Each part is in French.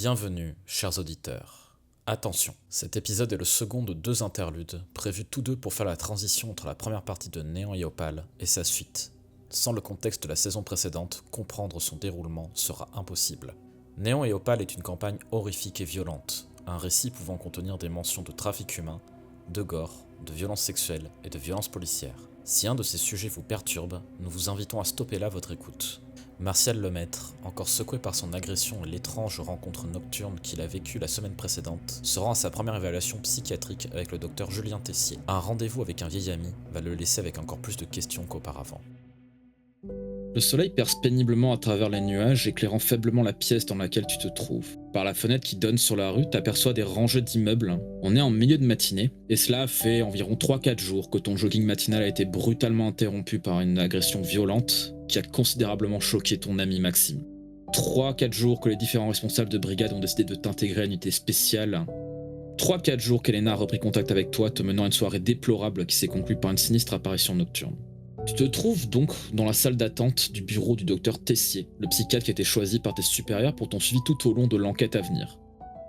Bienvenue, chers auditeurs. Attention, cet épisode est le second de deux interludes, prévus tous deux pour faire la transition entre la première partie de Néant et Opale et sa suite. Sans le contexte de la saison précédente, comprendre son déroulement sera impossible. Néant et Opale est une campagne horrifique et violente, un récit pouvant contenir des mentions de trafic humain, de gore, de violences sexuelles et de violences policières. Si un de ces sujets vous perturbe, nous vous invitons à stopper là votre écoute. Martial Lemaître, encore secoué par son agression et l'étrange rencontre nocturne qu'il a vécue la semaine précédente, se rend à sa première évaluation psychiatrique avec le docteur Julien Tessier. Un rendez-vous avec un vieil ami va le laisser avec encore plus de questions qu'auparavant. Le soleil perce péniblement à travers les nuages, éclairant faiblement la pièce dans laquelle tu te trouves. Par la fenêtre qui donne sur la rue, t'aperçois des rangées d'immeubles. On est en milieu de matinée, et cela fait environ 3-4 jours que ton jogging matinal a été brutalement interrompu par une agression violente qui a considérablement choqué ton ami Maxime. 3-4 jours que les différents responsables de brigade ont décidé de t'intégrer à une unité spéciale. 3-4 jours qu'Elena a repris contact avec toi, te menant à une soirée déplorable qui s'est conclue par une sinistre apparition nocturne. Tu te trouves donc dans la salle d'attente du bureau du docteur Tessier, le psychiatre qui a été choisi par tes supérieurs pour ton suivi tout au long de l'enquête à venir.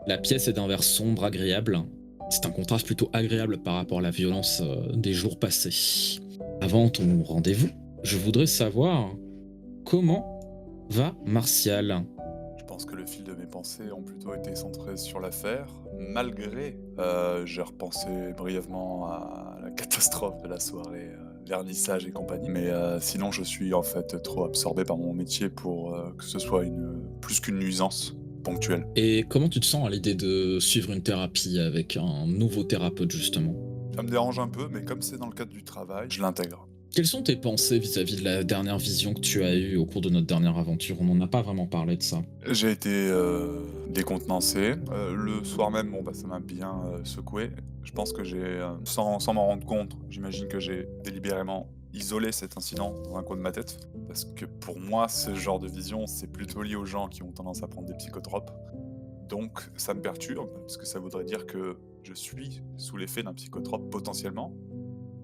La pièce est d'un vert sombre, agréable. C'est un contraste plutôt agréable par rapport à la violence des jours passés. Avant ton rendez-vous, je voudrais savoir comment va Martial. Je pense que le fil de mes pensées ont plutôt été centrés sur l'affaire, malgré j'ai repensé brièvement à la catastrophe de la soirée, vernissage et compagnie. Mais sinon, je suis en fait trop absorbé par mon métier pour que ce soit plus qu'une nuisance ponctuelle. Et comment tu te sens à l'idée de suivre une thérapie avec un nouveau thérapeute justement? Ça me dérange un peu, mais comme c'est dans le cadre du travail, je l'intègre. Quelles sont tes pensées vis-à-vis de la dernière vision que tu as eue au cours de notre dernière aventure? On n'en a pas vraiment parlé de ça. J'ai été décontenancé. Le soir même, bon, bah, ça m'a bien secoué. Je pense que sans m'en rendre compte, j'imagine que j'ai délibérément isolé cet incident dans un coin de ma tête. Parce que pour moi, ce genre de vision, c'est plutôt lié aux gens qui ont tendance à prendre des psychotropes. Donc ça me perturbe, parce que ça voudrait dire que je suis sous l'effet d'un psychotrope potentiellement.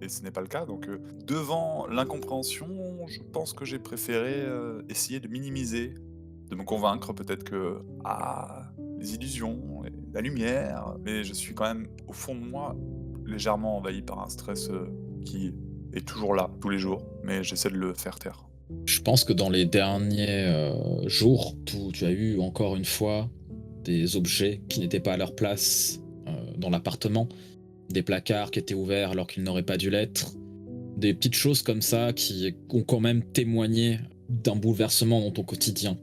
Et ce n'est pas le cas, donc devant l'incompréhension, je pense que j'ai préféré essayer de minimiser, de me convaincre peut-être que, les illusions, la lumière, mais je suis quand même, au fond de moi, légèrement envahi par un stress qui est toujours là, tous les jours, mais j'essaie de le faire taire. Je pense que dans les derniers jours, tu as eu encore une fois des objets qui n'étaient pas à leur place dans l'appartement, des placards qui étaient ouverts alors qu'ils n'auraient pas dû l'être, des petites choses comme ça qui ont quand même témoigné d'un bouleversement dans ton quotidien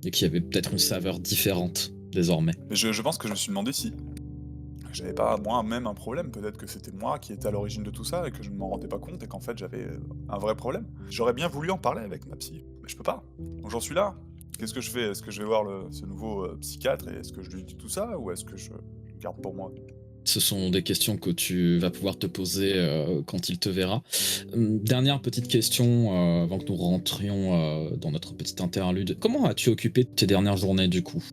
et qui avaient peut-être une saveur différente désormais. Mais je pense que je me suis demandé si j'avais pas moi-même un problème, peut-être que c'était moi qui étais à l'origine de tout ça et que je ne m'en rendais pas compte et qu'en fait j'avais un vrai problème. J'aurais bien voulu en parler avec ma psy, mais je peux pas. Donc j'en suis là. Qu'est-ce que je fais? Est-ce que je vais voir ce nouveau psychiatre et est-ce que je lui dis tout ça ou est-ce que je le garde pour moi? Ce sont des questions que tu vas pouvoir te poser quand il te verra. Dernière petite question avant que nous rentrions dans notre petite interlude. Comment as-tu occupé tes dernières journées du coup?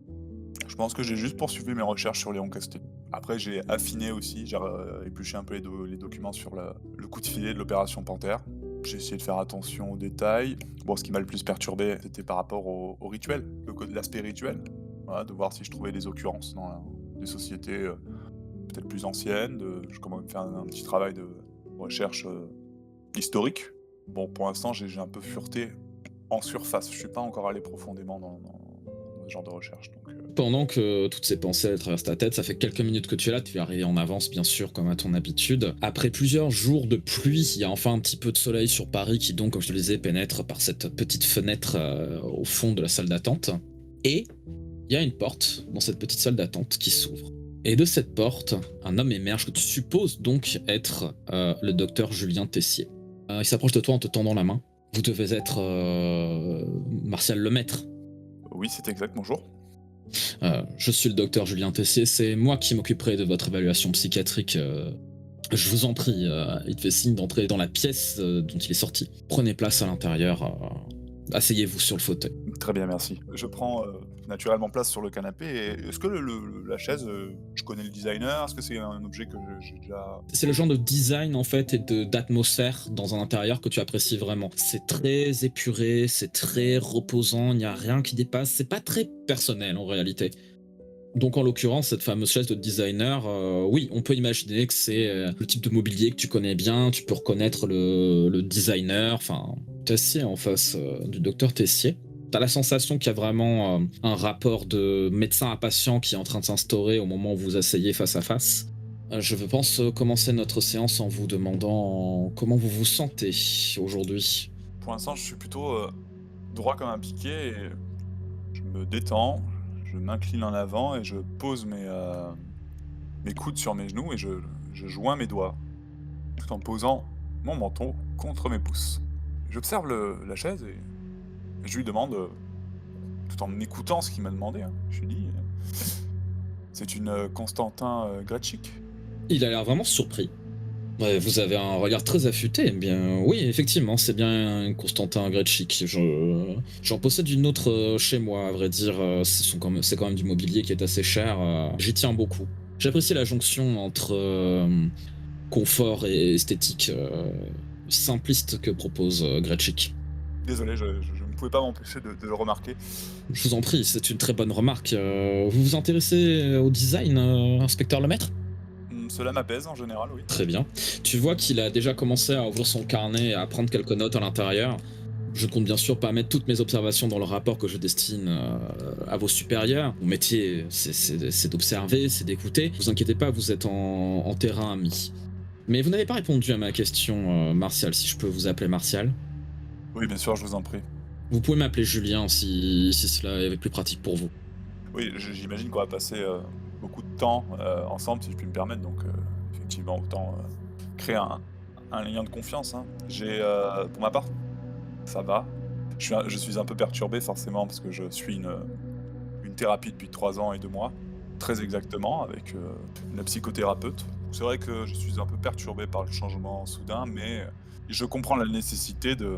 Je pense que j'ai juste poursuivi mes recherches sur Léon Castet. Après j'ai affiné aussi, j'ai épluché un peu les documents sur le coup de filet de l'opération Panthère. J'ai essayé de faire attention aux détails. Bon, ce qui m'a le plus perturbé, c'était par rapport au rituel, l'aspect rituel. Voilà, de voir si je trouvais des occurrences dans des sociétés peut-être plus anciennes. Je commence à me faire un petit travail de recherche historique. Bon, pour l'instant, j'ai un peu fureté en surface. Je suis pas encore allé profondément dans ce genre de recherche. Donc, Pendant que toutes ces pensées traversent ta tête, ça fait quelques minutes que tu es là, tu es arrivé en avance bien sûr comme à ton habitude. Après plusieurs jours de pluie, il y a enfin un petit peu de soleil sur Paris qui donc, comme je te le disais, pénètre par cette petite fenêtre au fond de la salle d'attente. Et il y a une porte dans cette petite salle d'attente qui s'ouvre. Et de cette porte, un homme émerge que tu supposes donc être le docteur Julien Tessier. Il s'approche de toi en te tendant la main. Vous devez être Martial Lemaître. oui, c'est exact, bonjour. Je suis le docteur Julien Tessier, c'est moi qui m'occuperai de votre évaluation psychiatrique. Je vous en prie, il te fait signe d'entrer dans la pièce dont il est sorti. Prenez place à l'intérieur, asseyez-vous sur le fauteuil. Très bien, merci. Je prends naturellement place sur le canapé. Et est-ce que la chaise, je connais le designer? Est-ce que c'est un objet que j'ai déjà... C'est le genre de design en fait et d'atmosphère dans un intérieur que tu apprécies vraiment. C'est très épuré, c'est très reposant, il n'y a rien qui dépasse, c'est pas très personnel en réalité. Donc en l'occurrence, cette fameuse chaise de designer, oui, on peut imaginer que c'est le type de mobilier que tu connais bien, tu peux reconnaître le designer, enfin, Tessier en face du docteur Tessier. T'as la sensation qu'il y a vraiment un rapport de médecin à patient qui est en train de s'instaurer au moment où vous asseyez face à face. Je pense commencer notre séance en vous demandant comment vous vous sentez aujourd'hui. Pour l'instant, je suis plutôt droit comme un piquet et je me détends, je m'incline en avant et je pose mes coudes sur mes genoux et je joins mes doigts, tout en posant mon menton contre mes pouces. J'observe la chaise et je lui demande, tout en écoutant ce qu'il m'a demandé, hein, je lui dis c'est une Constantin Gretschik. Il a l'air vraiment surpris. Ouais, vous avez un regard très affûté. Eh bien, oui, effectivement, c'est bien un Constantin Gretschik. J'en possède une autre chez moi, à vrai dire. C'est quand même du mobilier qui est assez cher. J'y tiens beaucoup. J'apprécie la jonction entre confort et esthétique simpliste que propose Gretschik. Désolé, je ne pouvais pas m'empêcher de le remarquer. Je vous en prie, c'est une très bonne remarque. Vous vous intéressez au design, inspecteur Lemaître? Cela m'apaise en général, oui. Très bien. Tu vois qu'il a déjà commencé à ouvrir son carnet et à prendre quelques notes à l'intérieur. Je ne compte bien sûr pas mettre toutes mes observations dans le rapport que je destine à vos supérieurs. Mon métier, c'est d'observer, c'est d'écouter. Ne vous inquiétez pas, vous êtes en terrain ami. Mais vous n'avez pas répondu à ma question, Martial, si je peux vous appeler Martial. Oui, bien sûr, je vous en prie. Vous pouvez m'appeler Julien si cela est plus pratique pour vous. Oui, j'imagine qu'on va passer beaucoup de temps ensemble, si je puis me permettre, donc effectivement, autant créer un lien de confiance, hein. Pour ma part, ça va. Je suis un peu perturbé, forcément, parce que je suis une thérapie depuis 3 ans et 2 mois, très exactement, avec une psychothérapeute. C'est vrai que je suis un peu perturbé par le changement soudain, mais je comprends la nécessité de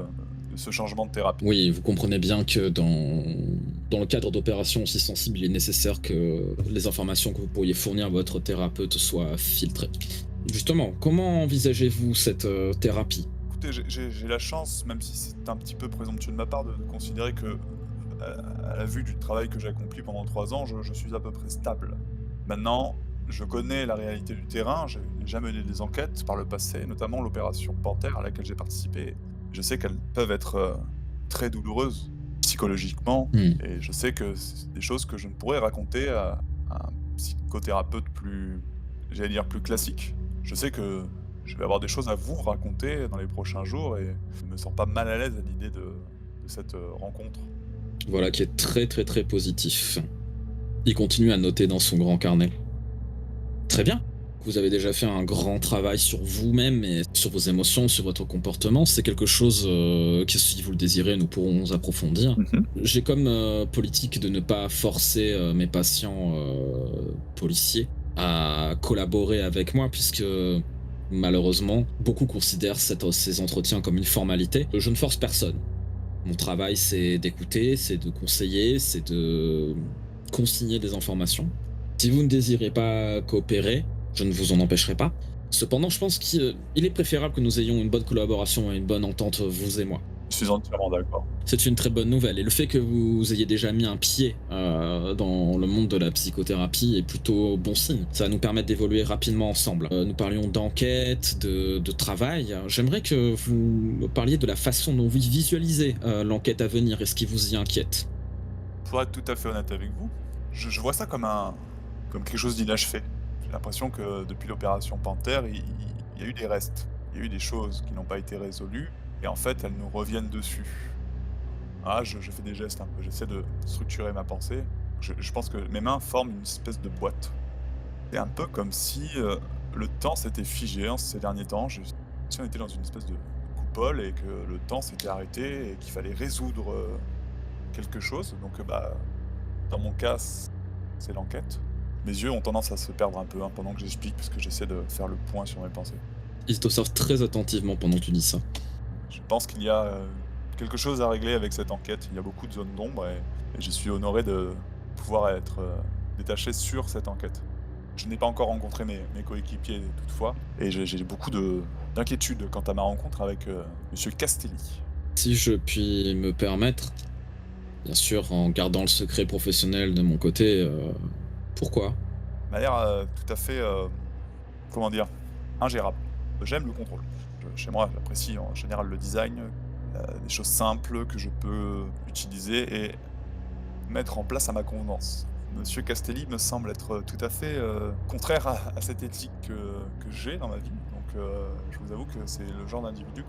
ce changement de thérapie. Oui, vous comprenez bien que dans le cadre d'opérations aussi sensibles, il est nécessaire que les informations que vous pourriez fournir à votre thérapeute soient filtrées. Justement, comment envisagez-vous cette thérapie? Écoutez, j'ai la chance, même si c'est un petit peu présomptueux de ma part, de considérer que, à la vue du travail que j'ai accompli pendant 3 ans, je suis à peu près stable. Maintenant, je connais la réalité du terrain, j'ai déjà mené des enquêtes par le passé, notamment l'opération Panthère à laquelle j'ai participé. Je sais qu'elles peuvent être très douloureuses psychologiquement, et je sais que c'est des choses que je ne pourrais raconter à un psychothérapeute plus, j'allais dire, plus classique. Je sais que je vais avoir des choses à vous raconter dans les prochains jours et je ne me sens pas mal à l'aise à l'idée de cette rencontre. Voilà qui est très très très positif. Il continue à noter dans son grand carnet. Très bien. Vous avez déjà fait un grand travail sur vous-même et sur vos émotions, sur votre comportement. C'est quelque chose que si vous le désirez, nous pourrons approfondir. J'ai comme politique de ne pas forcer mes patients policiers à collaborer avec moi, puisque malheureusement, beaucoup considèrent ces entretiens comme une formalité. Je ne force personne. Mon travail, c'est d'écouter, c'est de conseiller, c'est de consigner des informations. Si vous ne désirez pas coopérer, je ne vous en empêcherai pas. Cependant, je pense qu'il est préférable que nous ayons une bonne collaboration et une bonne entente, vous et moi. Je suis entièrement d'accord. C'est une très bonne nouvelle. Et le fait que vous ayez déjà mis un pied dans le monde de la psychothérapie est plutôt bon signe. Ça va nous permettre d'évoluer rapidement ensemble. Nous parlions d'enquête, de travail. J'aimerais que vous me parliez de la façon dont vous visualisez l'enquête à venir et ce qui vous y inquiète. Pour être tout à fait honnête avec vous, je vois ça comme quelque chose d'inachevé. J'ai l'impression que depuis l'opération Panthère, il y a eu des restes. Il y a eu des choses qui n'ont pas été résolues. Et en fait, elles nous reviennent dessus. Ah, je fais des gestes un peu, j'essaie de structurer ma pensée. Je pense que mes mains forment une espèce de boîte. C'est un peu comme si le temps s'était figé en ces derniers temps. Si on était dans une espèce de coupole et que le temps s'était arrêté et qu'il fallait résoudre quelque chose. Donc, dans mon cas, c'est l'enquête. Mes yeux ont tendance à se perdre un peu pendant que j'explique, parce que j'essaie de faire le point sur mes pensées. Ils t'observent très attentivement pendant que tu dis ça. Je pense qu'il y a quelque chose à régler avec cette enquête. Il y a beaucoup de zones d'ombre et je suis honoré de pouvoir être détaché sur cette enquête. Je n'ai pas encore rencontré mes coéquipiers toutefois et j'ai beaucoup d'inquiétude quant à ma rencontre avec Monsieur Castelli. Si je puis me permettre, bien sûr en gardant le secret professionnel de mon côté, Pourquoi? m'a l'air tout à fait, comment dire, ingérable. J'aime le contrôle. Chez moi, j'apprécie en général le design, des choses simples que je peux utiliser et mettre en place à ma convenance. Monsieur Castelli me semble être tout à fait contraire à cette éthique que j'ai dans ma vie. Donc je vous avoue que c'est le genre d'individu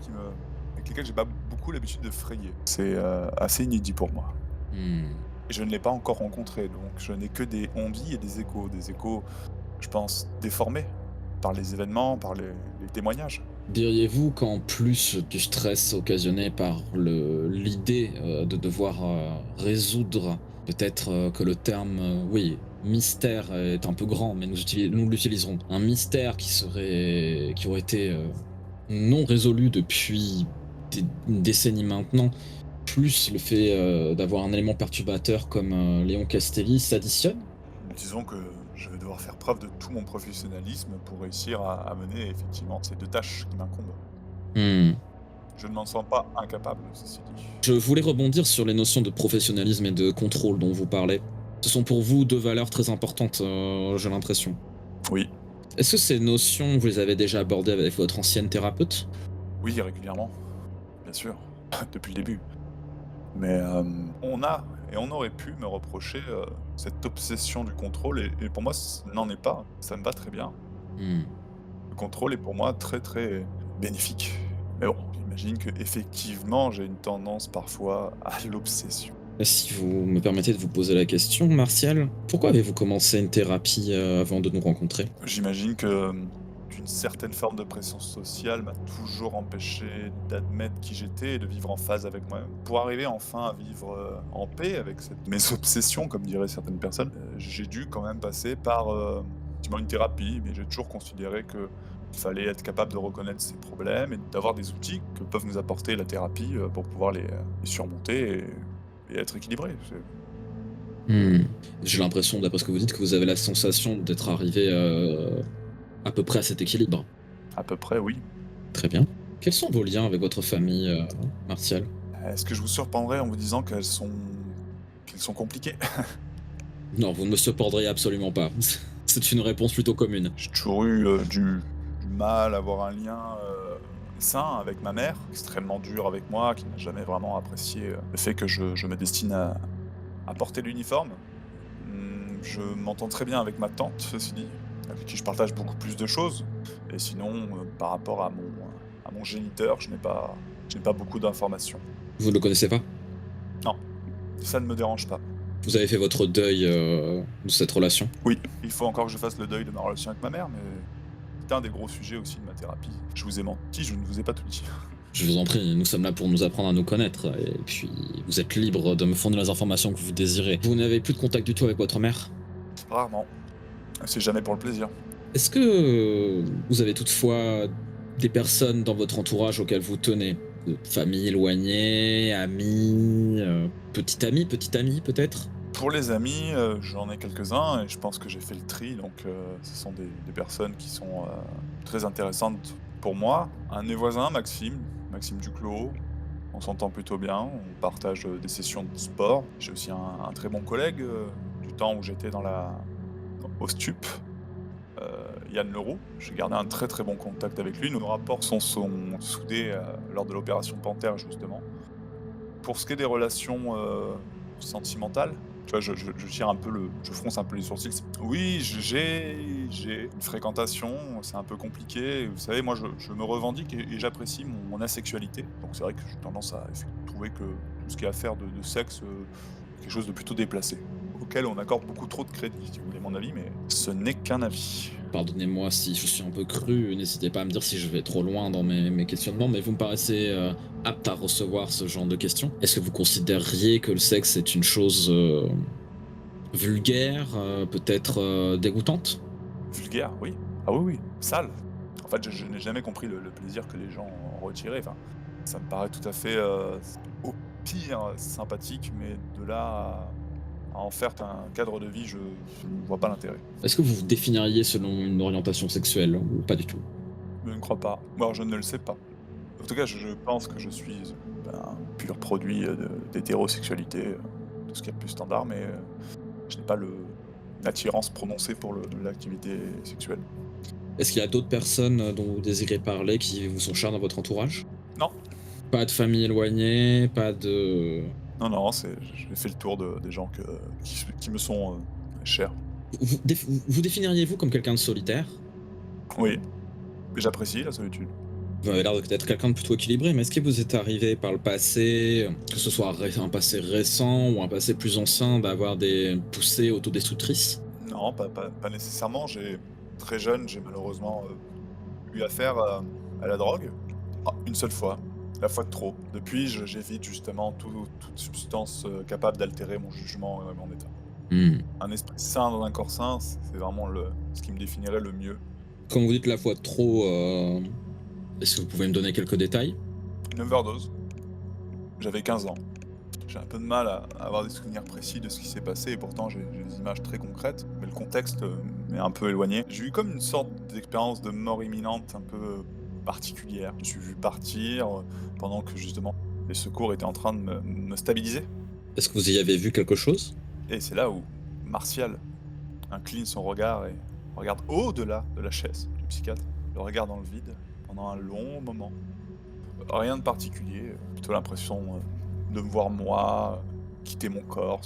avec lesquels j'ai pas beaucoup l'habitude de frayer. C'est assez inédit pour moi. Mmh. Et je ne l'ai pas encore rencontré, donc je n'ai que des on-dit et des échos. Des échos, je pense, déformés par les événements, par les témoignages. Diriez-vous qu'en plus du stress occasionné par l'idée, de devoir, résoudre peut-être, que le terme, oui, mystère est un peu grand, mais nous l'utiliserons. Un mystère qui aurait été, non résolu depuis une décennie maintenant, plus le fait, d'avoir un élément perturbateur comme, Léon Castelli s'additionne? Disons que je vais devoir faire preuve de tout mon professionnalisme pour réussir à mener effectivement ces 2 tâches qui m'incombent. Mmh. Je ne m'en sens pas incapable, ceci dit. Je voulais rebondir sur les notions de professionnalisme et de contrôle dont vous parlez. Ce sont pour vous 2 valeurs très importantes, j'ai l'impression. Oui, Est-ce que ces notions, vous les avez déjà abordées avec votre ancienne thérapeute? oui, régulièrement, bien sûr, depuis le début. Mais on a et on aurait pu me reprocher, cette obsession du contrôle et pour moi, ce n'en est pas. Ça me va très bien. Mmh. Le contrôle est pour moi très, très bénéfique. Mais bon, j'imagine qu'effectivement, j'ai une tendance parfois à l'obsession. Si vous me permettez de vous poser la question, Martial, pourquoi avez-vous commencé une thérapie, avant de nous rencontrer? J'imagine que, qu'une certaine forme de pression sociale m'a toujours empêché d'admettre qui j'étais et de vivre en phase avec moi-même. Pour arriver enfin à vivre, en paix avec mes obsessions, comme diraient certaines personnes, j'ai dû quand même passer par, effectivement une thérapie, mais j'ai toujours considéré qu'il fallait être capable de reconnaître ses problèmes et d'avoir des outils que peuvent nous apporter la thérapie, pour pouvoir les surmonter et être équilibré. Mmh. J'ai l'impression, d'après ce que vous dites, que vous avez la sensation d'être arrivé, à peu près à cet équilibre. À peu près, oui. Très bien. Quels sont vos liens avec votre famille, Martial? Est-ce que je vous surprendrai en vous disant qu'elles sont compliquées? Non, vous ne me surprendriez absolument pas. C'est une réponse plutôt commune. J'ai toujours eu, du mal à avoir un lien, sain avec ma mère, extrêmement dur avec moi, qui n'a jamais vraiment apprécié, le fait que je me destine à porter l'uniforme. Je m'entends très bien avec ma tante, ceci dit, avec qui je partage beaucoup plus de choses et sinon, par rapport à mon géniteur, je n'ai pas beaucoup d'informations. Vous ne le connaissez pas? Non, ça ne me dérange pas. Vous avez fait votre deuil, de cette relation? Oui, il faut encore que je fasse le deuil de ma relation avec ma mère, mais c'est un des gros sujets aussi de ma thérapie. Je vous ai menti, je ne vous ai pas tout dit. Je vous en prie, nous sommes là pour nous apprendre à nous connaître, et puis vous êtes libre de me fournir les informations que vous désirez. Vous n'avez plus de contact du tout avec votre mère? Rarement. C'est jamais pour le plaisir. Est-ce que vous avez toutefois des personnes dans votre entourage auxquelles vous tenez? Famille éloignée, amis, petit ami peut-être? Pour les amis, j'en ai quelques-uns et je pense que j'ai fait le tri, donc ce sont des personnes qui sont, très intéressantes pour moi. Un de mes voisins, Maxime Duclos, on s'entend plutôt bien, on partage, des sessions de sport. J'ai aussi un très bon collègue, du temps où j'étais au STUP, Yann Leroux. J'ai gardé un très, très bon contact avec lui. Nos rapports sont soudés, lors de l'opération Panthère justement. Pour ce qui est des relations, sentimentales, tu vois, je tire un peu je fronce un peu les sourcils. Oui, j'ai une fréquentation, c'est un peu compliqué. Vous savez, moi, je me revendique et j'apprécie mon asexualité. Donc c'est vrai que j'ai tendance à trouver que tout ce qui est affaire de sexe, quelque chose de plutôt déplacé, auquel on accorde beaucoup trop de crédit, si vous voulez mon avis, mais ce n'est qu'un avis. Pardonnez-moi si je suis un peu cru, n'hésitez pas à me dire si je vais trop loin dans mes questionnements, mais vous me paraissez apte à recevoir ce genre de questions. Est-ce que vous considéreriez que le sexe est une chose vulgaire, peut-être dégoûtante? Vulgaire, oui. Ah oui, oui, sale. En fait, je n'ai jamais compris le plaisir que les gens en retiraient. Enfin, ça me paraît tout à fait, au pire sympathique, mais de là à en faire un cadre de vie, je ne vois pas l'intérêt. Est-ce que vous vous définiriez selon une orientation sexuelle ou pas du tout? Je ne crois pas. Ou alors je ne le sais pas. En tout cas, je pense que je suis un pur produit d'hétérosexualité, tout ce qu'il y a de plus standard, mais je n'ai pas attirance prononcée pour l'activité sexuelle. Est-ce qu'il y a d'autres personnes dont vous désirez parler qui vous sont chères dans votre entourage? Non, Pas de famille éloignée, pas de... non, j'ai fait le tour des gens qui me sont chers. Vous définiriez-vous comme quelqu'un de solitaire? Oui, mais j'apprécie la solitude. Vous avez l'air d'être quelqu'un de plutôt équilibré, mais est-ce que vous êtes arrivé par le passé, que ce soit un passé récent ou un passé plus ancien, d'avoir des poussées autodestructrices? Non, pas nécessairement. Très jeune, j'ai malheureusement eu affaire à la drogue. Ah, une seule fois, la fois de trop. Depuis, j'évite justement toute substance capable d'altérer mon jugement et mon état. Hmm. Un esprit sain dans un corps sain, c'est vraiment ce qui me définirait le mieux. Quand vous dites la fois de trop, est-ce que vous pouvez me donner quelques détails? Une overdose. J'avais 15 ans. J'ai un peu de mal à avoir des souvenirs précis de ce qui s'est passé et pourtant j'ai des images très concrètes, mais le contexte m'est un peu éloigné. J'ai eu comme une sorte d'expérience de mort imminente un peu particulière. Je me suis vu partir pendant que justement les secours étaient en train de me stabiliser. Est-ce que vous y avez vu quelque chose? Et c'est là où Martial incline son regard et regarde au-delà de la chaise du psychiatre, le regard dans le vide pendant un long moment. Rien de particulier, plutôt l'impression de me voir moi, quitter mon corps,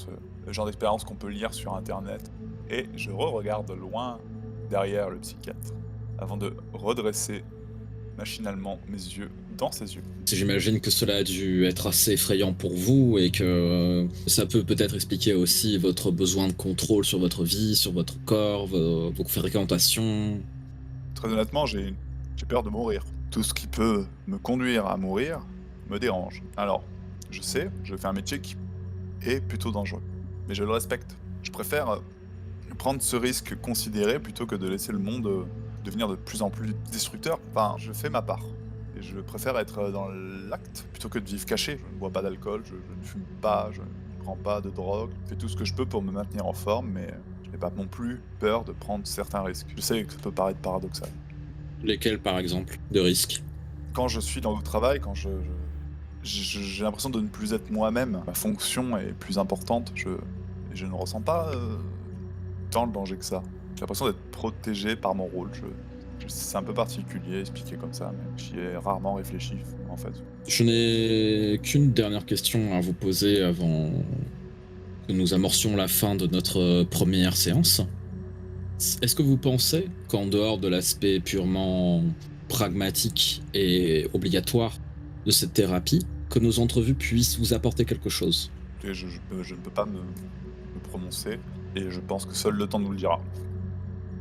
le genre d'expérience qu'on peut lire sur internet. Et je re-regarde loin derrière le psychiatre, avant de redresser machinalement mes yeux dans ses yeux. J'imagine que cela a dû être assez effrayant pour vous et que ça peut peut-être expliquer aussi votre besoin de contrôle sur votre vie, sur votre corps, vos fréquentations. Très honnêtement, j'ai peur de mourir. Tout ce qui peut me conduire à mourir me dérange. Alors, je sais, je fais un métier qui est plutôt dangereux, mais je le respecte. Je préfère prendre ce risque considéré plutôt que de laisser le monde devenir de plus en plus destructeur. Enfin, je fais ma part. Et je préfère être dans l'acte plutôt que de vivre caché. Je ne bois pas d'alcool, je ne fume pas, je ne prends pas de drogue. Je fais tout ce que je peux pour me maintenir en forme, mais je n'ai pas non plus peur de prendre certains risques. Je sais que ça peut paraître paradoxal. Lesquels, par exemple, de risques? Quand je suis dans le travail, quand j'ai l'impression de ne plus être moi-même, ma fonction est plus importante, je ne ressens pas tant le danger que ça. J'ai l'impression d'être protégé par mon rôle. C'est un peu particulier, expliqué comme ça, mais j'y ai rarement réfléchi, en fait. Je n'ai qu'une dernière question à vous poser avant que nous amorcions la fin de notre première séance. Est-ce que vous pensez qu'en dehors de l'aspect purement pragmatique et obligatoire de cette thérapie, que nos entrevues puissent vous apporter quelque chose? Et je ne peux pas me prononcer, et je pense que seul le temps nous le dira.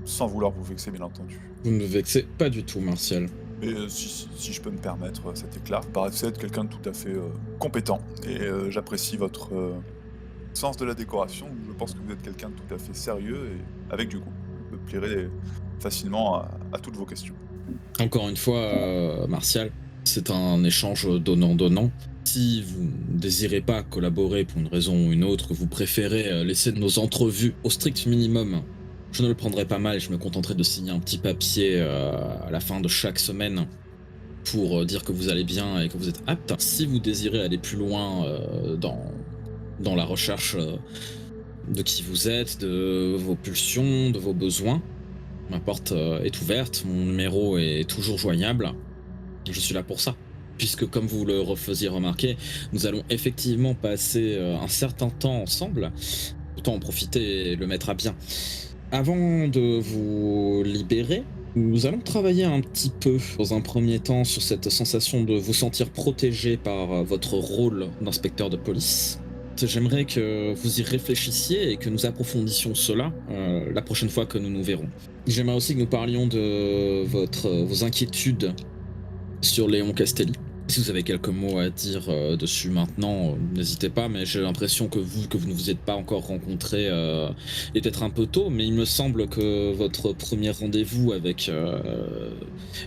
Sans vouloir vous vexer, bien entendu. Vous ne me vexez pas du tout, Martial. Mais si je peux me permettre cet éclat, vous paraissez être quelqu'un de tout à fait compétent, et j'apprécie votre sens de la décoration. Je pense que vous êtes quelqu'un de tout à fait sérieux et avec du goût. Je me plierai facilement à toutes vos questions. Encore une fois, Martial, c'est un échange donnant-donnant. Si vous ne désirez pas collaborer pour une raison ou une autre, vous préférez laisser nos entrevues au strict minimum, je ne le prendrai pas mal et je me contenterai de signer un petit papier à la fin de chaque semaine pour dire que vous allez bien et que vous êtes apte. Si vous désirez aller plus loin dans la recherche de qui vous êtes, de vos pulsions, de vos besoins, ma porte est ouverte, mon numéro est toujours joignable. Je suis là pour ça. Puisque, comme vous le refaisiez remarquer, nous allons effectivement passer un certain temps ensemble. Autant en profiter et le mettre à bien. Avant de vous libérer, nous allons travailler un petit peu, dans un premier temps, sur cette sensation de vous sentir protégé par votre rôle d'inspecteur de police. J'aimerais que vous y réfléchissiez et que nous approfondissions cela la prochaine fois que nous nous verrons. J'aimerais aussi que nous parlions de vos inquiétudes sur Léon Castelli. Si vous avez quelques mots à dire dessus maintenant, n'hésitez pas, mais j'ai l'impression que vous ne vous êtes pas encore rencontrés est peut-être un peu tôt, mais il me semble que votre premier rendez-vous avec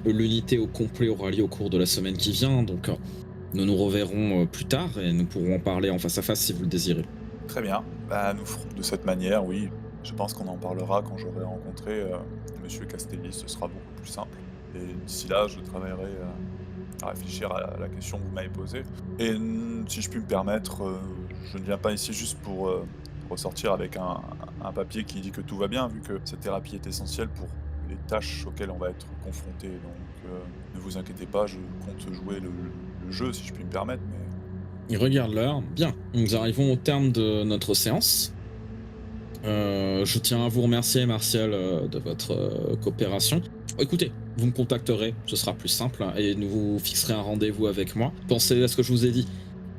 l'unité au complet aura lieu au cours de la semaine qui vient, donc nous nous reverrons plus tard et nous pourrons en parler en face à face si vous le désirez. Très bien. Bah, nous ferons de cette manière, oui. Je pense qu'on en parlera quand j'aurai rencontré Monsieur Castelli, ce sera beaucoup plus simple. Et d'ici là, je travaillerai à réfléchir à la question que vous m'avez posée. Et si je puis me permettre, je ne viens pas ici juste pour ressortir avec un papier qui dit que tout va bien, vu que cette thérapie est essentielle pour les tâches auxquelles on va être confronté. Donc ne vous inquiétez pas, je compte jouer le jeu, si je puis me permettre, mais Il regarde l'heure. Bien, nous arrivons au terme de notre séance. Je tiens à vous remercier, Martial, de votre coopération. Écoutez, vous me contacterez, ce sera plus simple, et nous vous fixerez un rendez-vous avec moi. Pensez à ce que je vous ai dit.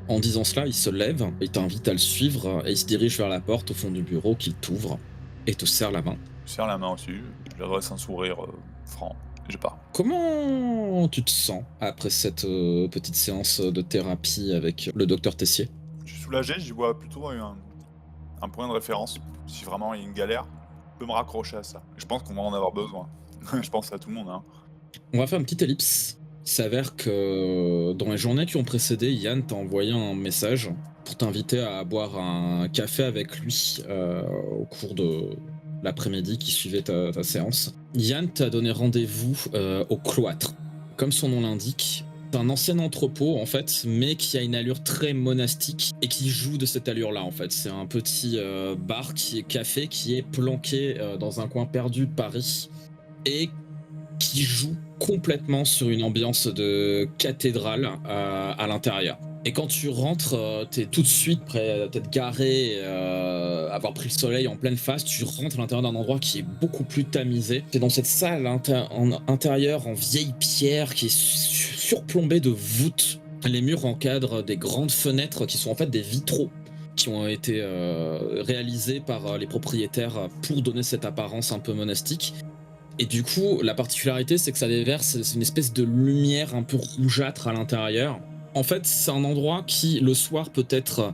En disant cela, il se lève, il t'invite à le suivre, et il se dirige vers la porte au fond du bureau qu'il t'ouvre, et te serre la main. je serre la main aussi, je lui adresse un sourire franc, et je pars. Comment tu te sens après cette petite séance de thérapie avec le docteur Tessier? Je suis soulagé, j'y vois plutôt un point de référence. Si vraiment il y a une galère, je peux me raccrocher à ça. Je pense qu'on va en avoir besoin. Je pense à tout le monde, hein. On va faire une petite ellipse. Il s'avère que dans les journées qui ont précédé, Yann t'a envoyé un message pour t'inviter à boire un café avec lui au cours de l'après-midi qui suivait ta séance. Yann t'a donné rendez-vous au cloître. Comme son nom l'indique, c'est un ancien entrepôt en fait, mais qui a une allure très monastique et qui joue de cette allure-là en fait. C'est un petit bar qui est café qui est planqué dans un coin perdu de Paris et qui joue complètement sur une ambiance de cathédrale à l'intérieur. Et quand tu rentres, t'es tout de suite prêt à t'être garé, avoir pris le soleil en pleine face, tu rentres à l'intérieur d'un endroit qui est beaucoup plus tamisé. T'es dans cette salle intérieure en vieille pierre qui est surplombée de voûtes. Les murs encadrent des grandes fenêtres qui sont en fait des vitraux qui ont été réalisés par les propriétaires pour donner cette apparence un peu monastique. Et du coup, la particularité, c'est que ça déverse une espèce de lumière un peu rougeâtre à l'intérieur. En fait, c'est un endroit qui, le soir, peut être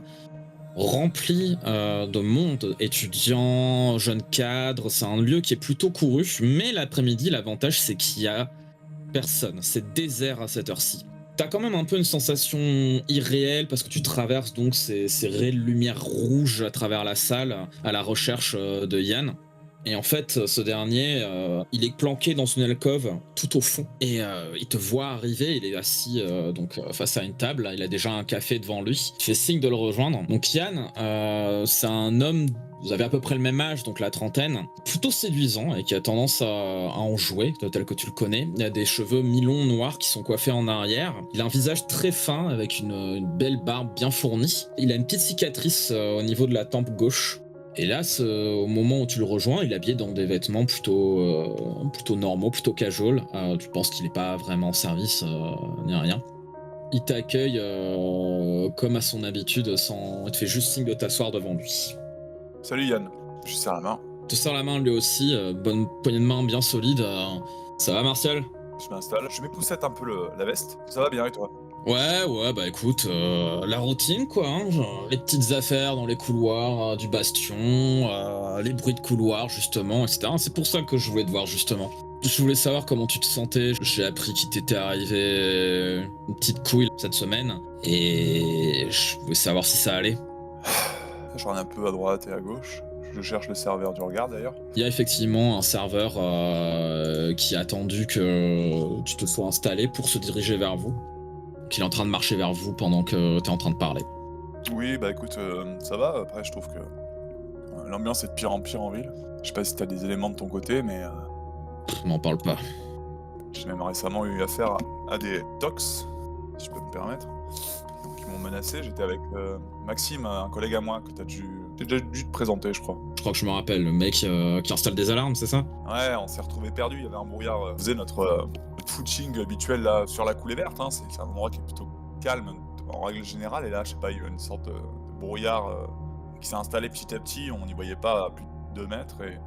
rempli de monde, étudiants, jeunes cadres. C'est un lieu qui est plutôt couru. Mais l'après-midi, l'avantage, c'est qu'il y a personne. C'est désert à cette heure-ci. T'as quand même un peu une sensation irréelle parce que tu traverses donc ces raies de lumière rouge à travers la salle à la recherche de Yann. Et en fait, ce dernier, il est planqué dans une alcôve tout au fond. Et il te voit arriver, il est assis face à une table, il a déjà un café devant lui. Il fait signe de le rejoindre. Donc Yann, c'est un homme, vous avez à peu près le même âge, donc la trentaine, plutôt séduisant et qui a tendance à en jouer, tel que tu le connais. Il a des cheveux mi-longs noirs qui sont coiffés en arrière. Il a un visage très fin avec une belle barbe bien fournie. Il a une petite cicatrice au niveau de la tempe gauche. Et là, au moment où tu le rejoins, il est habillé dans des vêtements plutôt normaux, plutôt casual. Tu penses qu'il n'est pas vraiment en service, ni rien. Il t'accueille comme à son habitude, il te fait juste signe de t'asseoir devant lui. Salut Yann, je serre la main. Il te serre la main lui aussi, bonne poignée de main bien solide. Ça va, Martial? Je m'installe, je m'époussette un peu la veste. Ça va bien et toi? Ouais, bah écoute, la routine quoi, hein, genre, les petites affaires dans les couloirs du bastion, les bruits de couloir justement, etc. C'est pour ça que je voulais te voir justement. Je voulais savoir comment tu te sentais, j'ai appris qu'il t'était arrivé une petite couille cette semaine, et je voulais savoir si ça allait. Je regarde un peu à droite et à gauche. Je cherche le serveur du regard d'ailleurs. Il y a effectivement un serveur qui a attendu que tu te sois installé pour se diriger vers vous. Qu'il est en train de marcher vers vous pendant que t'es en train de parler. Oui, bah écoute, ça va. Après, je trouve que l'ambiance est de pire en pire en ville. Je sais pas si t'as des éléments de ton côté, mais M'en parle pas. j'ai même récemment eu affaire à des tox, si je peux me permettre. Donc ils m'ont menacé. J'étais avec Maxime, un collègue à moi que t'as déjà dû te présenter, je crois. Je crois que je me rappelle, le mec qui installe des alarmes, c'est ça? Ouais, on s'est retrouvés perdus. Il y avait un brouillard. On faisait notre footing habituel là sur la coulée verte. Hein. C'est un endroit qui est plutôt calme en règle générale. Et là, je sais pas, il y a eu une sorte de brouillard qui s'est installé petit à petit. On n'y voyait pas à plus de 2 mètres. Et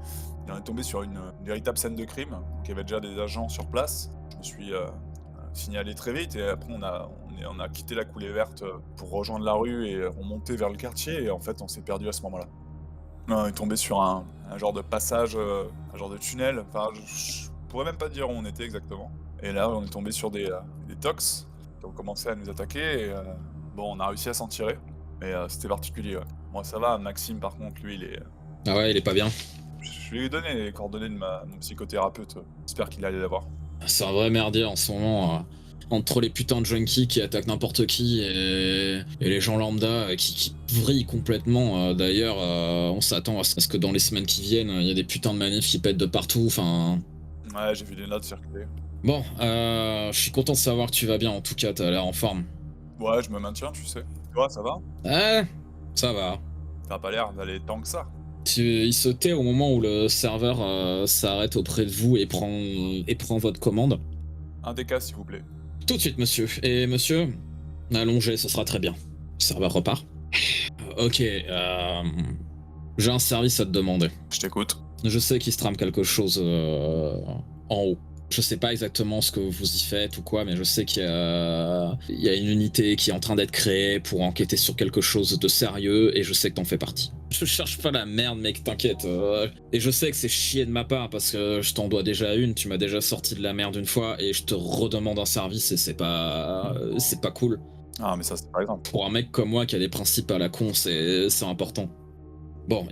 on est tombé sur une véritable scène de crime. Donc, il y avait déjà des agents sur place. Je me suis signalé très vite. Et après, on a quitté la coulée verte pour rejoindre la rue et remonter vers le quartier. Et en fait, on s'est perdu à ce moment-là. On est tombé sur un genre de passage, un genre de tunnel. Enfin, je pourrais même pas dire où on était exactement. Et là, on est tombé sur des tox qui ont commencé à nous attaquer. Et bon, on a réussi à s'en tirer. Mais c'était particulier. Ouais. Moi, ça va. Maxime, par contre, lui, il est. Ah ouais, il est pas bien. Je lui ai donné les coordonnées de mon psychothérapeute. J'espère qu'il allait l'avoir. C'est un vrai merdier en ce moment. Entre les putains de junkies qui attaquent n'importe qui et les gens lambda qui vrillent complètement. D'ailleurs, on s'attend à ce que dans les semaines qui viennent, il y a des putains de manifs qui pètent de partout. Enfin. Ouais, j'ai vu des notes circuler. Bon, je suis content de savoir que tu vas bien. En tout cas, t'as l'air en forme. Ouais, je me maintiens, tu sais. Toi, ça va? Ça va. T'as pas l'air d'aller tant que ça. Il se tait au moment où le serveur s'arrête auprès de vous et prend votre commande. Un des cas, s'il vous plaît. Tout de suite, monsieur. Et monsieur, allongez, ce sera très bien. Le serveur repart. Ok, j'ai un service à te demander. Je t'écoute. Je sais qu'il se trame quelque chose en haut. Je sais pas exactement ce que vous y faites ou quoi, mais je sais qu'il y a une unité qui est en train d'être créée pour enquêter sur quelque chose de sérieux, et je sais que t'en fais partie. Je cherche pas la merde, mec, t'inquiète. Et je sais que c'est chier de ma part, parce que je t'en dois déjà une, tu m'as déjà sorti de la merde une fois, et je te redemande un service, et c'est pas cool. Ah, mais ça, c'est pas grave. Pour un mec comme moi qui a des principes à la con, c'est important. Bon,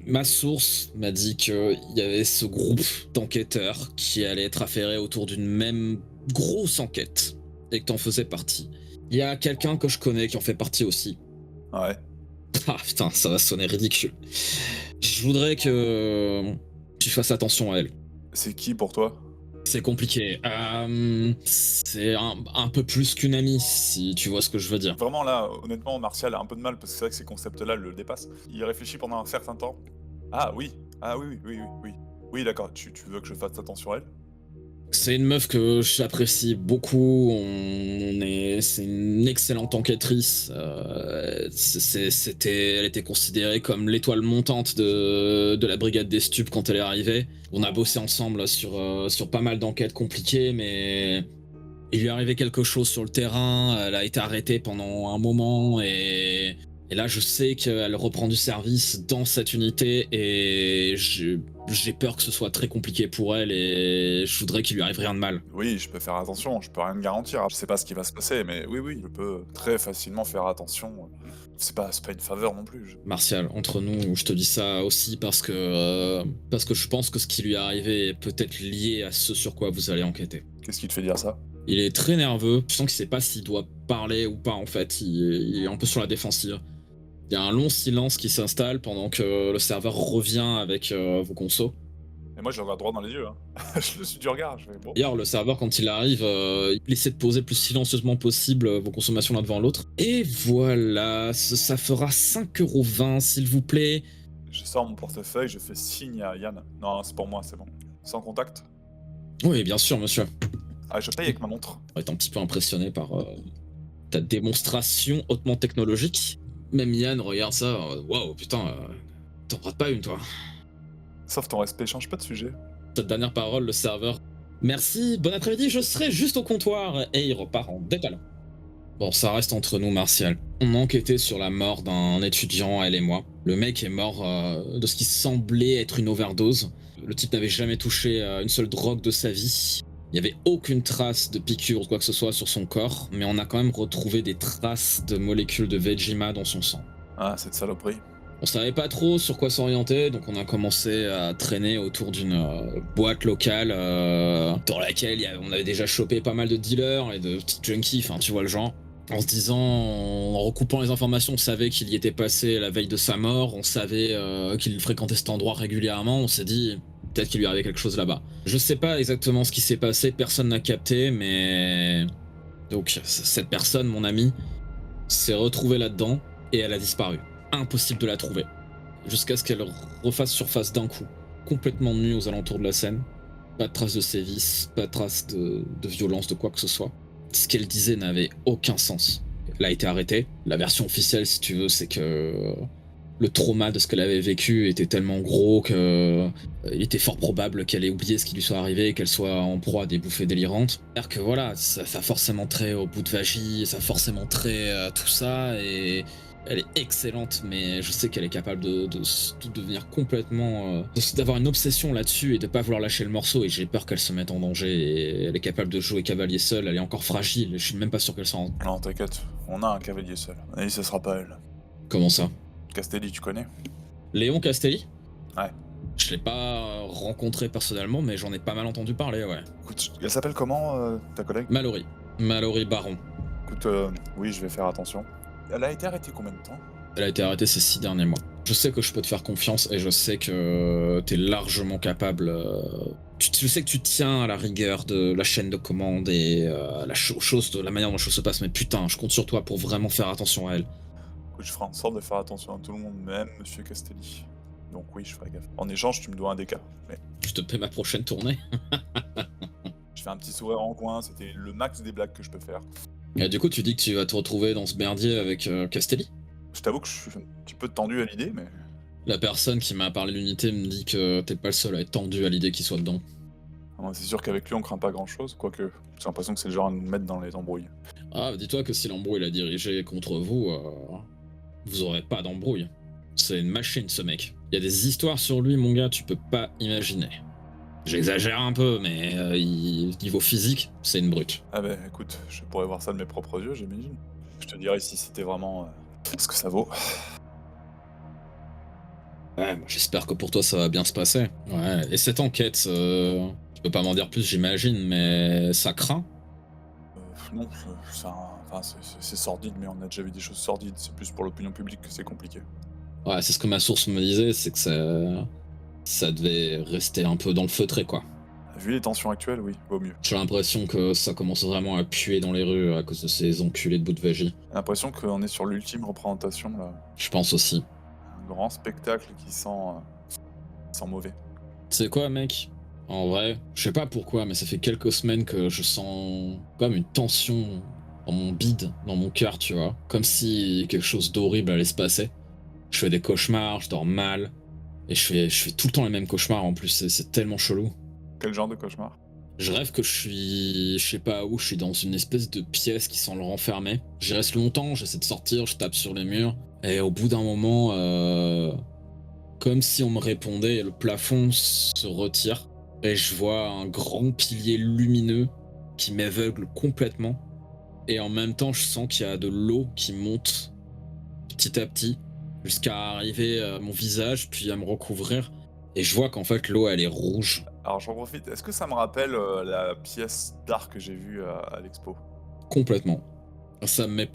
ma source m'a dit qu'il y avait ce groupe d'enquêteurs qui allait être affairé autour d'une même grosse enquête, et que t'en faisais partie. Il y a quelqu'un que je connais qui en fait partie aussi. Ouais. Ah putain, ça va sonner ridicule. Je voudrais que tu fasses attention à elle. C'est qui pour toi? C'est compliqué. C'est un peu plus qu'une amie, si tu vois ce que je veux dire. Vraiment, là, honnêtement, Martial a un peu de mal parce que c'est vrai que ces concepts-là le dépassent. Il réfléchit pendant un certain temps. Ah oui. Ah oui, oui, oui, oui, oui. Oui, d'accord. Tu veux que je fasse attention à elle? C'est une meuf que j'apprécie beaucoup. C'est une excellente enquêtrice. Elle était considérée comme l'étoile montante de la brigade des stupes quand elle est arrivée. On a bossé ensemble sur pas mal d'enquêtes compliquées, mais il lui est arrivé quelque chose sur le terrain. Elle a été arrêtée pendant un moment, et là, je sais qu'elle reprend du service dans cette unité, et j'ai peur que ce soit très compliqué pour elle, et je voudrais qu'il lui arrive rien de mal. Oui, je peux faire attention, je peux rien te garantir. Je sais pas ce qui va se passer, mais oui, oui, je peux très facilement faire attention. C'est pas une faveur non plus. Martial, entre nous, je te dis ça aussi parce que je pense que ce qui lui est arrivé est peut-être lié à ce sur quoi vous allez enquêter. Qu'est-ce qui te fait dire ça? Il est très nerveux, je sens qu'il sait pas s'il doit parler ou pas en fait, il est un peu sur la défensive. Il y a un long silence qui s'installe pendant que le serveur revient avec vos consos. Et moi, je le regarde droit dans les yeux. Hein. Je le suis du regard. Je fais, bon. D'ailleurs, le serveur, quand il arrive, il essaie de poser le plus silencieusement possible vos consommations l'un devant l'autre. Et voilà, ça fera 5,20€ s'il vous plaît. Je sors mon portefeuille, je fais signe à Yann. Non, c'est pour moi, c'est bon. Sans contact? Oui, bien sûr, monsieur. Ah, je paye avec ma montre. On est un petit peu impressionné par ta démonstration hautement technologique. Même Yann regarde ça, waouh, putain, t'en rates pas une, toi. Sauf ton respect, change pas de sujet. Cette dernière parole, le serveur. Merci, bon après-midi, je serai juste au comptoir. Et il repart en détalant. Bon, ça reste entre nous, Martial. On a enquêté sur la mort d'un étudiant, elle et moi. Le mec est mort de ce qui semblait être une overdose. Le type n'avait jamais touché une seule drogue de sa vie. Il n'y avait aucune trace de piqûre ou quoi que ce soit sur son corps, mais on a quand même retrouvé des traces de molécules de Vegima dans son sang. Ah, cette saloperie. On savait pas trop sur quoi s'orienter, donc on a commencé à traîner autour d'une boîte locale dans laquelle on avait déjà chopé pas mal de dealers et de petits junkies, enfin tu vois le genre. En se disant, en recoupant les informations, on savait qu'il y était passé la veille de sa mort, on savait qu'il fréquentait cet endroit régulièrement, on s'est dit peut-être qu'il lui arrivait quelque chose là-bas. Je sais pas exactement ce qui s'est passé, personne n'a capté, mais... Donc cette personne, mon ami, s'est retrouvée là-dedans et elle a disparu. Impossible de la trouver. Jusqu'à ce qu'elle refasse surface d'un coup, complètement nue aux alentours de la scène. Pas de traces de sévices, pas de traces de violence, de quoi que ce soit. Ce qu'elle disait n'avait aucun sens. Elle a été arrêtée. La version officielle, si tu veux, c'est que le trauma de ce qu'elle avait vécu était tellement gros que il était fort probable qu'elle ait oublié ce qui lui soit arrivé et qu'elle soit en proie à des bouffées délirantes. C'est-à-dire que voilà, ça a forcément trait au bout de vagin, ça a forcément trait à tout ça, et elle est excellente, mais je sais qu'elle est capable de devenir complètement... d'avoir une obsession là-dessus et de pas vouloir lâcher le morceau, et j'ai peur qu'elle se mette en danger, et elle est capable de jouer cavalier seul, elle est encore fragile, je suis même pas sûr qu'elle s'en rende. Non, t'inquiète, on a un cavalier seul. Et ce sera pas elle. Comment ça? Castelli, tu connais? Léon Castelli? Ouais. Je l'ai pas rencontré personnellement, mais j'en ai pas mal entendu parler, ouais. Écoute, elle s'appelle comment, ta collègue? Mallory. Mallory Baron. Écoute, oui, je vais faire attention. Elle a été arrêtée combien de temps? Elle a été arrêtée ces 6 derniers mois. Je sais que je peux te faire confiance et je sais que t'es largement capable. Je sais que tu tiens à la rigueur de la chaîne de commande et la manière dont les choses se passent, mais putain, je compte sur toi pour vraiment faire attention à elle. Écoute, je ferai en sorte de faire attention à tout le monde, même Monsieur Castelli. Donc oui, je ferai gaffe. En échange, tu me dois un déca. Mais Je te paie ma prochaine tournée. je fais un petit sourire en coin, c'était le max des blagues que je peux faire. Et du coup, tu dis que tu vas te retrouver dans ce merdier avec Castelli. Je t'avoue que je suis un petit peu tendu à l'idée, mais... La personne qui m'a parlé de l'unité me dit que t'es pas le seul à être tendu à l'idée qu'il soit dedans. C'est sûr qu'avec lui, on craint pas grand-chose, quoique j'ai l'impression que c'est le genre à nous mettre dans les embrouilles. Ah, dis-toi que si l'embrouille l'a dirigé contre vous, vous aurez pas d'embrouille. C'est une machine, ce mec. Il y a des histoires sur lui, mon gars, tu peux pas imaginer. J'exagère un peu, mais niveau physique, c'est une brute. Ah bah écoute, je pourrais voir ça de mes propres yeux, j'imagine. Je te dirais si c'était vraiment ce que ça vaut. Ouais, j'espère que pour toi ça va bien se passer. Ouais, et cette enquête, tu peux pas m'en dire plus, j'imagine, mais ça craint. Non, c'est sordide, mais on a déjà vu des choses sordides. C'est plus pour l'opinion publique que c'est compliqué. Ouais, c'est ce que ma source me disait, c'est que ça devait rester un peu dans le feutré, quoi. Vu les tensions actuelles, oui, vaut mieux. J'ai l'impression que ça commence vraiment à puer dans les rues à cause de ces enculés de bout de vagie. J'ai l'impression qu'on est sur l'ultime représentation, là. Je pense aussi. Un grand spectacle qui sent mauvais. Tu sais quoi, mec? En vrai, je sais pas pourquoi, mais ça fait quelques semaines que je sens comme une tension dans mon bide, dans mon cœur, tu vois. Comme si quelque chose d'horrible allait se passer. Je fais des cauchemars, je dors mal. Et je fais tout le temps les mêmes cauchemars en plus, c'est tellement chelou. Quel genre de cauchemar? Je rêve que je sais pas où, je suis dans une espèce de pièce qui semble renfermée. J'y reste longtemps, j'essaie de sortir, je tape sur les murs. Et au bout d'un moment, comme si on me répondait, le plafond se retire. Et je vois un grand pilier lumineux qui m'aveugle complètement. Et en même temps, je sens qu'il y a de l'eau qui monte petit à petit jusqu'à arriver à mon visage, puis à me recouvrir. Et je vois qu'en fait, l'eau, elle est rouge. Alors j'en profite, est-ce que ça me rappelle la pièce d'art que j'ai vue à l'expo? Complètement. Ça me met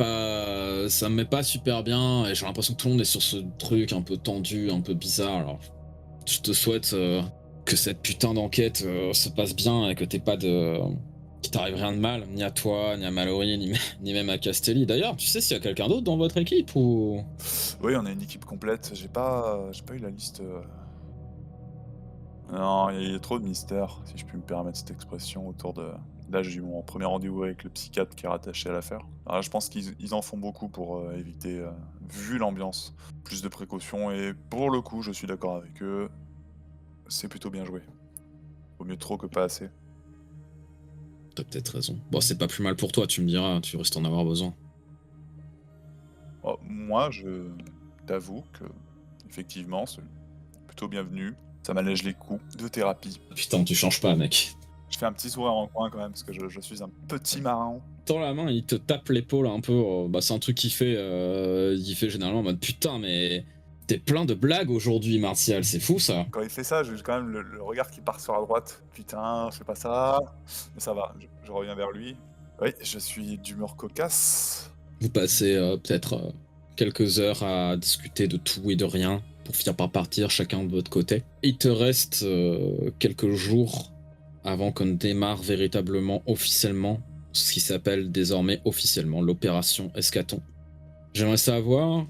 pas super bien, et j'ai l'impression que tout le monde est sur ce truc un peu tendu, un peu bizarre. Alors, je te souhaite que cette putain d'enquête se passe bien et que t'aies pas de... qu'il t'arrive rien de mal, ni à toi, ni à Mallory, ni même à Castelli. D'ailleurs, tu sais s'il y a quelqu'un d'autre dans votre équipe ou... Oui, on a une équipe complète, j'ai pas eu la liste... Non, il y a trop de mystères, si je puis me permettre cette expression, autour de... Là, j'ai eu mon premier rendez-vous avec le psychiatre qui est rattaché à l'affaire. Alors là, je pense qu'ils en font beaucoup pour éviter, vu l'ambiance, plus de précautions. Et pour le coup, je suis d'accord avec eux, c'est plutôt bien joué. Vaut mieux trop que pas assez. T'as peut-être raison. Bon, c'est pas plus mal pour toi, tu me diras, tu restes en avoir besoin. Oh, moi, je t'avoue que, effectivement, c'est plutôt bienvenu. Ça m'allège les coûts de thérapie. Putain, tu changes pas, mec. Je fais un petit sourire en coin quand même, parce que je suis un petit marin. Tends la main, il te tape l'épaule un peu. Bah, c'est un truc qu'il fait généralement en mode putain, mais t'es plein de blagues aujourd'hui, Martial, c'est fou ça. Quand il fait ça, j'ai quand même le regard qui part sur la droite. Putain, fais pas ça. Mais ça va, je reviens vers lui. Oui, je suis d'humeur cocasse. Vous passez peut-être quelques heures à discuter de tout et de rien pour finir par partir chacun de votre côté. Il te reste quelques jours avant qu'on démarre véritablement officiellement ce qui s'appelle désormais officiellement l'opération Escaton. J'aimerais savoir,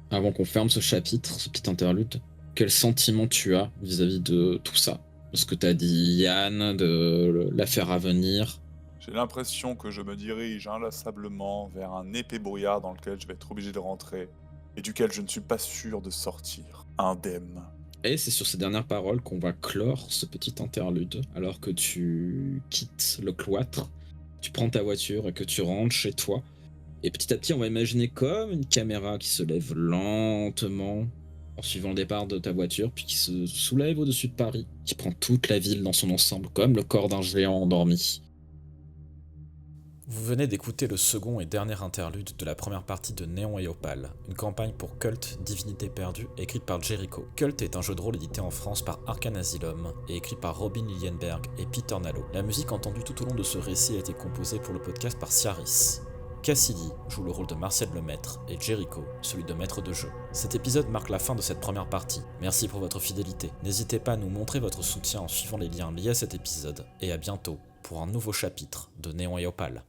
avant qu'on ferme ce chapitre, ce petit interlude, quel sentiment tu as vis-à-vis de tout ça, de ce que t'as dit Yann, de l'affaire à venir. J'ai l'impression que je me dirige inlassablement vers un épais brouillard dans lequel je vais être obligé de rentrer et duquel je ne suis pas sûr de sortir indemne. Et c'est sur ces dernières paroles qu'on va clore ce petit interlude, alors que tu quittes le cloître, tu prends ta voiture et que tu rentres chez toi. Et petit à petit, on va imaginer comme une caméra qui se lève lentement en suivant le départ de ta voiture, puis qui se soulève au-dessus de Paris, qui prend toute la ville dans son ensemble, comme le corps d'un géant endormi. Vous venez d'écouter le second et dernier interlude de la première partie de Néon et Opale, une campagne pour Cult, Divinité perdue, écrite par Jericho. Cult est un jeu de rôle édité en France par Arcane Asylum et écrit par Robin Lilienberg et Peter Nallo. La musique entendue tout au long de ce récit a été composée pour le podcast par Ciaris. Cassidy joue le rôle de Martial Lemaître et Jericho, celui de maître de jeu. Cet épisode marque la fin de cette première partie. Merci pour votre fidélité. N'hésitez pas à nous montrer votre soutien en suivant les liens liés à cet épisode, et à bientôt pour un nouveau chapitre de Néon et Opale.